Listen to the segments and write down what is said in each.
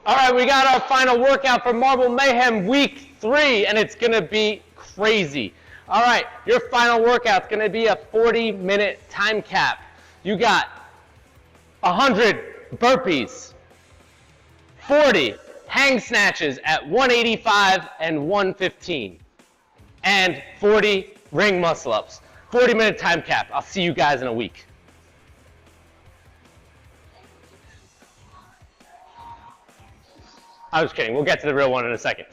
All right, we got our final workout for Marble Mayhem week 3, and it's gonna be crazy. All right, your final workout's gonna be a 40-minute time cap. You got 100 burpees, 40 hang snatches at 185 and 115, and 40 ring muscle ups. 40-minute time cap. I'll see you guys in a week. I was kidding. We'll get to the real one in a second.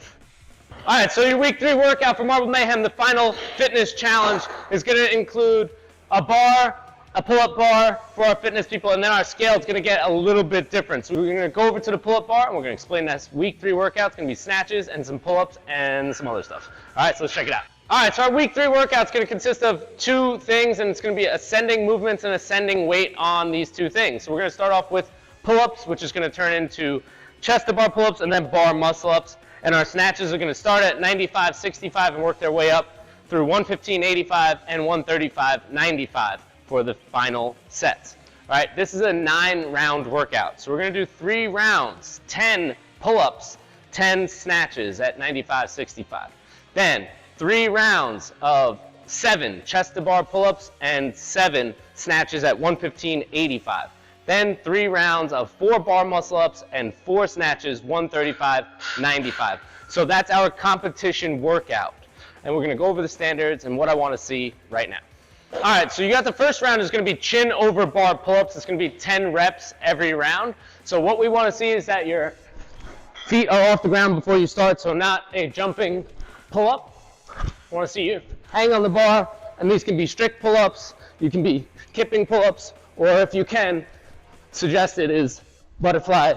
All right, so your week 3 workout for Marble Mayhem, the final fitness challenge, is going to include a bar, a pull-up bar for our fitness people, and then our scale is going to get a little bit different. So we're going to go over to the pull-up bar, and we're going to explain that week 3 workout. It's going to be snatches and some pull-ups and some other stuff. All right, so let's check it out. All right, so our week 3 workout is going to consist of 2 things, and it's going to be ascending movements and ascending weight on these 2 things. So we're going to start off with pull-ups, which is going to turn into chest to bar pull-ups and then bar muscle-ups. And our snatches are going to start at 95, 65 and work their way up through 115, 85 and 135, 95 for the final sets. All right, this is a 9-round workout. So we're going to do 3 rounds, 10 pull-ups, 10 snatches at 95, 65. Then 3 rounds of 7 chest to bar pull-ups and 7 snatches at 115, 85. Then 3 rounds of 4 bar muscle ups and 4 snatches, 135, 95. So that's our competition workout. And we're going to go over the standards and what I want to see right now. All right, so you got the first round is going to be chin over bar pull-ups. It's going to be 10 reps every round. So what we want to see is that your feet are off the ground before you start, so not a jumping pull-up. I want to see you hang on the bar, and these can be strict pull-ups. You can be kipping pull-ups, or if you can, suggested is butterfly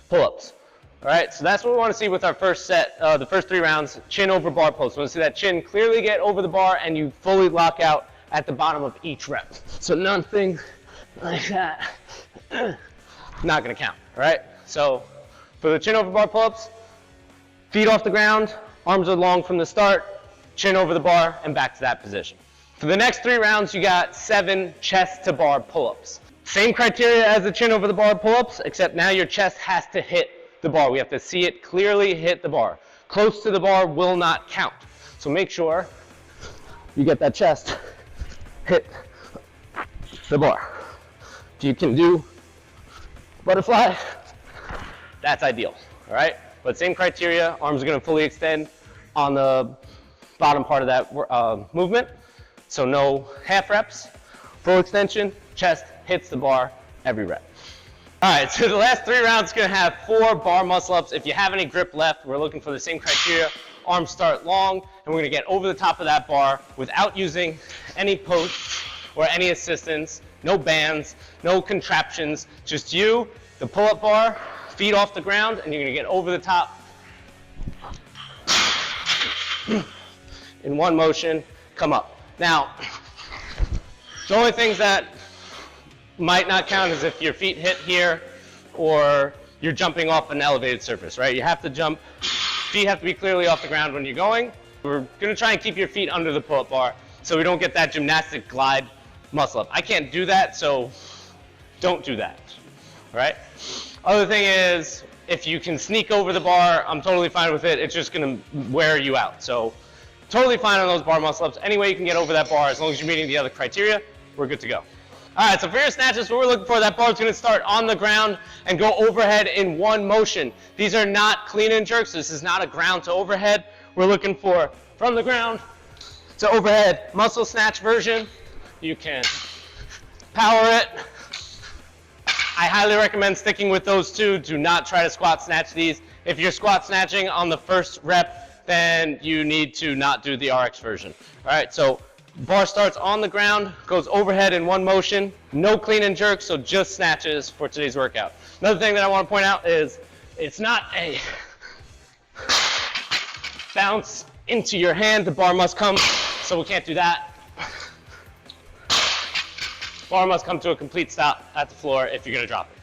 pull-ups. All right, so that's what we want to see with our first set, the first 3 rounds, chin over bar pulls. We want to see that chin clearly get over the bar and you fully lock out at the bottom of each rep. So nothing like that, not going to count, all right? So for the chin over bar pull-ups, feet off the ground, arms are long from the start, chin over the bar, and back to that position. For the next 3 rounds, you got 7 chest to bar pull-ups. Same criteria as the chin over the bar pull-ups, except now your chest has to hit the bar. We have to see it clearly hit the bar. Close to the bar will not count. So make sure you get that chest hit the bar. If you can do butterfly, that's ideal, all right? But same criteria, arms are gonna fully extend on the bottom part of that movement. So no half reps, full extension, chest hits the bar every rep. All right, so the last 3 rounds is gonna have 4 bar muscle ups. If you have any grip left, we're looking for the same criteria. Arms start long, and we're gonna get over the top of that bar without using any posts or any assistance, no bands, no contraptions, just you, the pull-up bar, feet off the ground, and you're gonna get over the top in one motion, come up. Now, the only things that might not count is if your feet hit here or you're jumping off an elevated surface, right? You have to jump, feet have to be clearly off the ground when you're going. We're gonna try and keep your feet under the pull-up bar so we don't get that gymnastic glide muscle up. I can't do that, so don't do that, all right? Other thing is, if you can sneak over the bar, I'm totally fine with it. It's just gonna wear you out. So totally fine on those bar muscle ups. Any way you can get over that bar, as long as you're meeting the other criteria, we're good to go. All right, so for your snatches, what we're looking for, that bar is going to start on the ground and go overhead in one motion. These are not clean and jerks. This is not a ground to overhead. We're looking for from the ground to overhead muscle snatch version. You can power it. I highly recommend sticking with those 2. Do not try to squat snatch these. If you're squat snatching on the first rep, then you need to not do the RX version. All right, so bar starts on the ground, goes overhead in one motion, no clean and jerk, so just snatches for today's workout. Another thing that I want to point out is it's not a bounce into your hand. The bar must come, so we can't do that. Bar must come to a complete stop at the floor if you're going to drop it.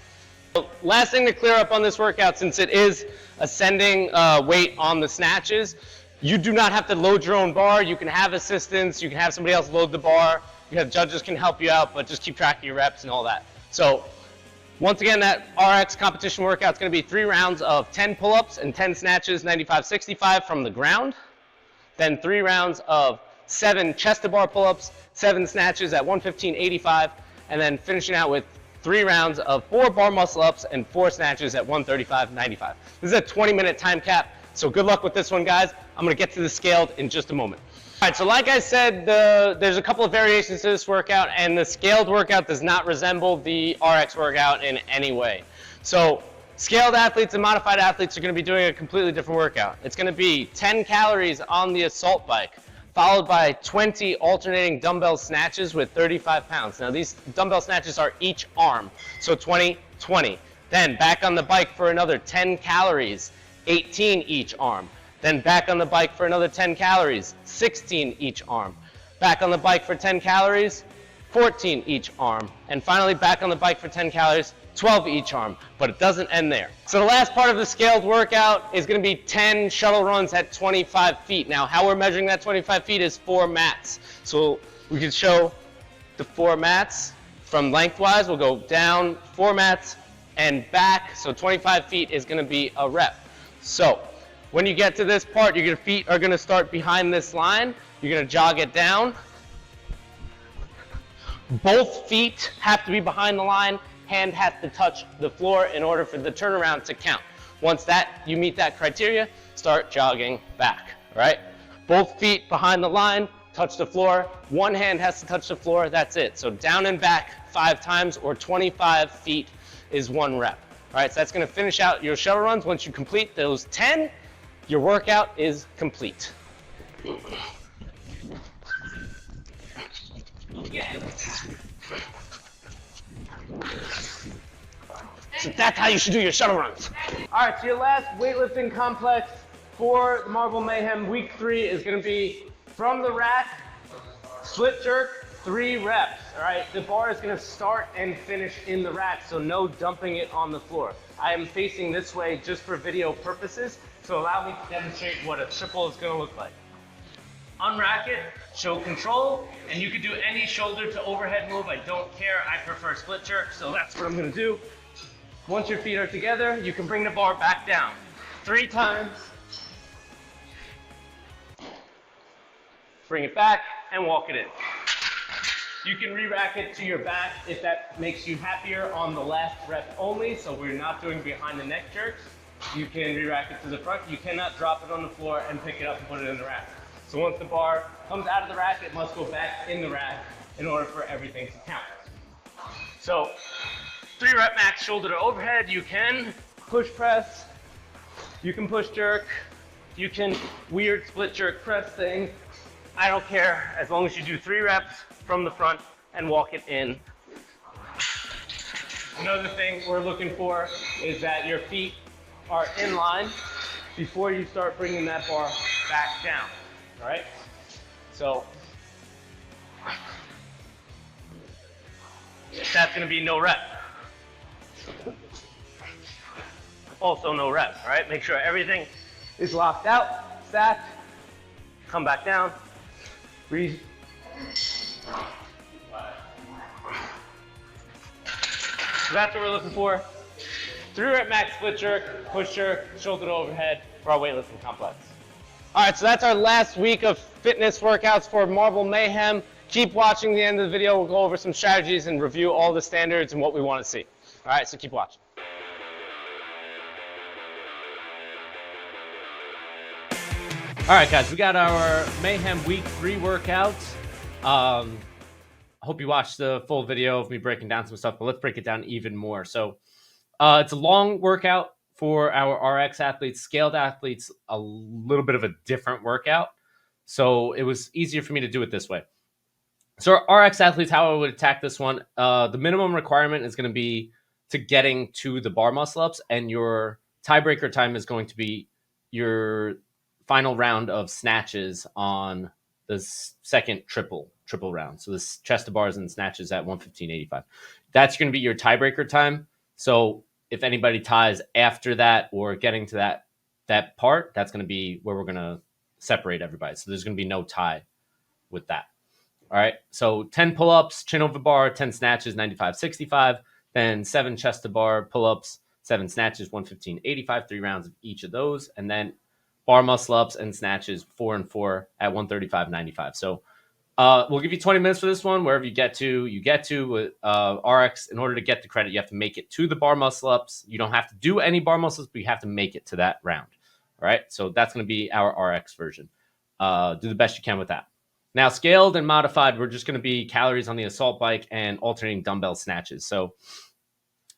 So last thing to clear up on this workout, since it is ascending weight on the snatches, you do not have to load your own bar. You can have assistance. You can have somebody else load the bar. You have judges can help you out, but just keep track of your reps and all that. So Once again, that RX competition workout is going to be 3 rounds of 10 pull-ups and 10 snatches, 95-65 from the ground. Then 3 rounds of 7 chest-to-bar pull-ups, 7 snatches at 115-85, and then finishing out with 3 rounds of 4 bar muscle-ups and 4 snatches at 135-95. This is a 20-minute time cap, so good luck with this one, guys. I'm going to get to the scaled in just a moment. All right, so like I said, there's a couple of variations to this workout, and the scaled workout does not resemble the RX workout in any way. So scaled athletes and modified athletes are going to be doing a completely different workout. It's going to be 10 calories on the assault bike, followed by 20 alternating dumbbell snatches with 35 pounds. Now these dumbbell snatches are each arm, so 20, 20. Then back on the bike for another 10 calories, 18 each arm. Then back on the bike for another 10 calories, 16 each arm. Back on the bike for 10 calories, 14 each arm. And finally back on the bike for 10 calories, 12 each arm. But it doesn't end there. So the last part of the scaled workout is going to be 10 shuttle runs at 25 feet. Now how we're measuring that 25 feet is 4 mats. So we can show the 4 mats from lengthwise. We'll go down 4 mats and back. So 25 feet is going to be a rep. So when you get to this part, your feet are going to start behind this line. You're going to jog it down. Both feet have to be behind the line. Hand has to touch the floor in order for the turnaround to count. Once you meet that criteria, start jogging back, all right? Both feet behind the line, touch the floor. One hand has to touch the floor, that's it. So down and back 5 times, or 25 feet is 1 rep. All right, so that's going to finish out your shuttle runs. Once you complete those 10, your workout is complete. So that's how you should do your shuttle runs. All right, so your last weightlifting complex for the Marble Mayhem week 3 is going to be from the rack, split jerk, 3 reps. All right, the bar is going to start and finish in the rack, so no dumping it on the floor. I am facing this way just for video purposes, so allow me to demonstrate what a triple is going to look like. Unrack it, show control, and you can do any shoulder to overhead move. I don't care, I prefer split jerk, so that's what I'm going to do. Once your feet are together, you can bring the bar back down 3 times. Bring it back and walk it in. You can re-rack it to your back if that makes you happier on the last rep only, so we're not doing behind the neck jerks. You can re-rack it to the front. You cannot drop it on the floor and pick it up and put it in the rack. So once the bar comes out of the rack, it must go back in the rack in order for everything to count. So 3 rep max shoulder to overhead. You can push press, you can push jerk, you can weird split jerk press thing. I don't care, as long as you do 3 reps from the front and walk it in. Another thing we're looking for is that your feet are in line before you start bringing that bar back down, all right? So that's gonna be no rep. Also no rep, all right? Make sure everything is locked out, stacked, come back down, breathe. So that's what we're looking for. 3 rep max split jerk, push jerk, shoulder to overhead for our weightlifting complex. All right, so that's our last week of fitness workouts for Marble Mayhem. Keep watching the end of the video. We'll go over some strategies and review all the standards and what we want to see. All right, so keep watching. All right, guys, we got our Mayhem Week 3 workouts. I hope you watched the full video of me breaking down some stuff, but let's break it down even more. So it's a long workout for our RX athletes. Scaled athletes, a little bit of a different workout. So it was easier for me to do it this way. So our RX athletes, how I would attack this one, the minimum requirement is going to be to getting to the bar muscle ups, and your tiebreaker time is going to be your final round of snatches on the second triple round. So this chest to bars and snatches at 115.85. That's going to be your tiebreaker time. So if anybody ties after that or getting to that part, that's going to be where we're going to separate everybody. So there's going to be no tie with that. All right. So 10 pull-ups, chin over bar, 10 snatches, 95-65. then 7 chest to bar pull-ups, 7 snatches, 115, 85, 3 rounds of each of those, and then bar muscle-ups and snatches 4 and 4 at 135, 95. So we'll give you 20 minutes for this one. Wherever you get to with RX. In order to get the credit, you have to make it to the bar muscle-ups. You don't have to do any bar muscles, but you have to make it to that round. All right, so that's going to be our RX version. Do the best you can with that. Now, scaled and modified, we're just going to be calories on the assault bike and alternating dumbbell snatches. So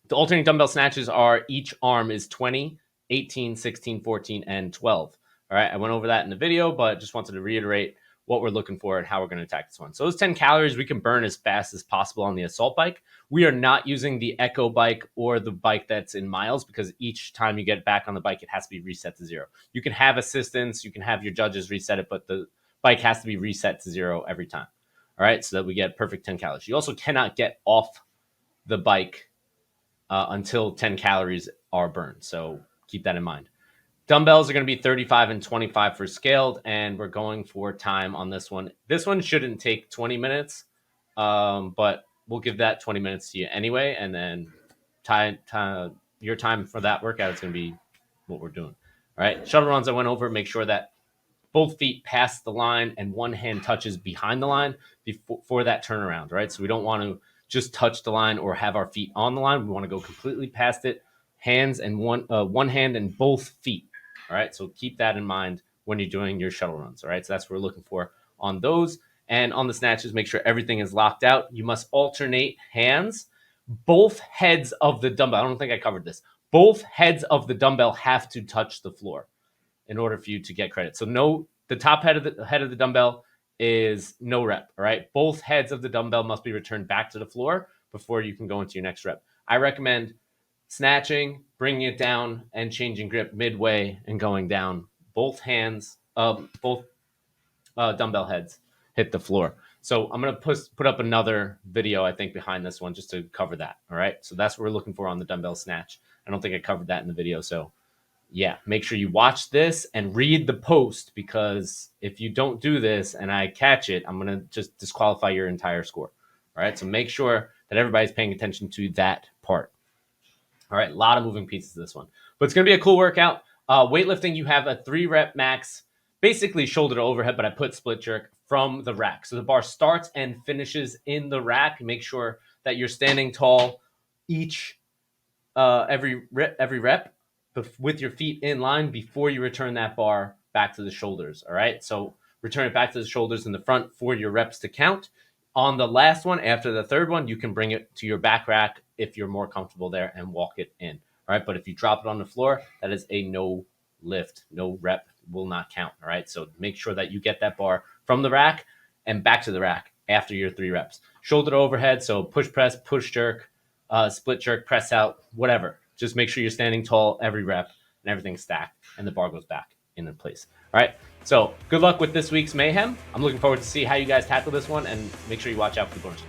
the alternating dumbbell snatches are each arm is 20, 18, 16, 14, and 12. All right, I went over that in the video, but just wanted to reiterate what we're looking for and how we're going to attack this one. So those 10 calories we can burn as fast as possible on the assault bike. We are not using the Echo bike or the bike that's in miles because each time you get back on the bike, it has to be reset to 0. You can have assistance, you can have your judges reset it, but the bike has to be reset to 0 every time. All right, so that we get perfect 10 calories. You also cannot get off the bike until 10 calories are burned. So keep that in mind. Dumbbells are going to be 35 and 25 for scaled, and we're going for time on this one. This one shouldn't take 20 minutes, but we'll give that 20 minutes to you anyway, and then your time for that workout is going to be what we're doing. All right, shuttle runs I went over, make sure that both feet pass the line and one hand touches behind the line before that turnaround, right? So we don't want to just touch the line or have our feet on the line. We want to go completely past it, hands and one hand and both feet. All right, so keep that in mind when you're doing your shuttle runs. All right, so that's what we're looking for on those. And on the snatches, make sure everything is locked out. You must alternate hands. Both heads of the dumbbell, I don't think I covered this. Both heads of the dumbbell have to touch the floor in order for you to get credit. So the top head of the dumbbell is no rep. All right, both heads of the dumbbell must be returned back to the floor before you can go into your next rep. I recommend snatching, bringing it down, and changing grip midway and going down. Both hands, both dumbbell heads hit the floor. So I'm going to put up another video, I think, behind this one just to cover that. All right, so that's what we're looking for on the dumbbell snatch. I don't think I covered that in the video. So yeah, make sure you watch this and read the post, because if you don't do this and I catch it, I'm going to just disqualify your entire score. All right, so make sure that everybody's paying attention to that part. All right, a lot of moving pieces to this one, but it's going to be a cool workout. Weightlifting, you have a 3-rep max, basically shoulder to overhead, but I put split jerk from the rack. So the bar starts and finishes in the rack. Make sure that you're standing tall every rep with your feet in line before you return that bar back to the shoulders. All right, so return it back to the shoulders in the front for your reps to count. On the last one, after the third one, you can bring it to your back rack if you're more comfortable there and walk it in. All right, but if you drop it on the floor, that is a no lift, no rep, will not count. All right, so make sure that you get that bar from the rack and back to the rack after your 3 reps. Shoulder to overhead, so push press, push jerk, split jerk, press out, whatever. Just make sure you're standing tall every rep and everything's stacked and the bar goes back into place. All right, so good luck with this week's Mayhem. I'm looking forward to see how you guys tackle this one, and make sure you watch out for the bonus.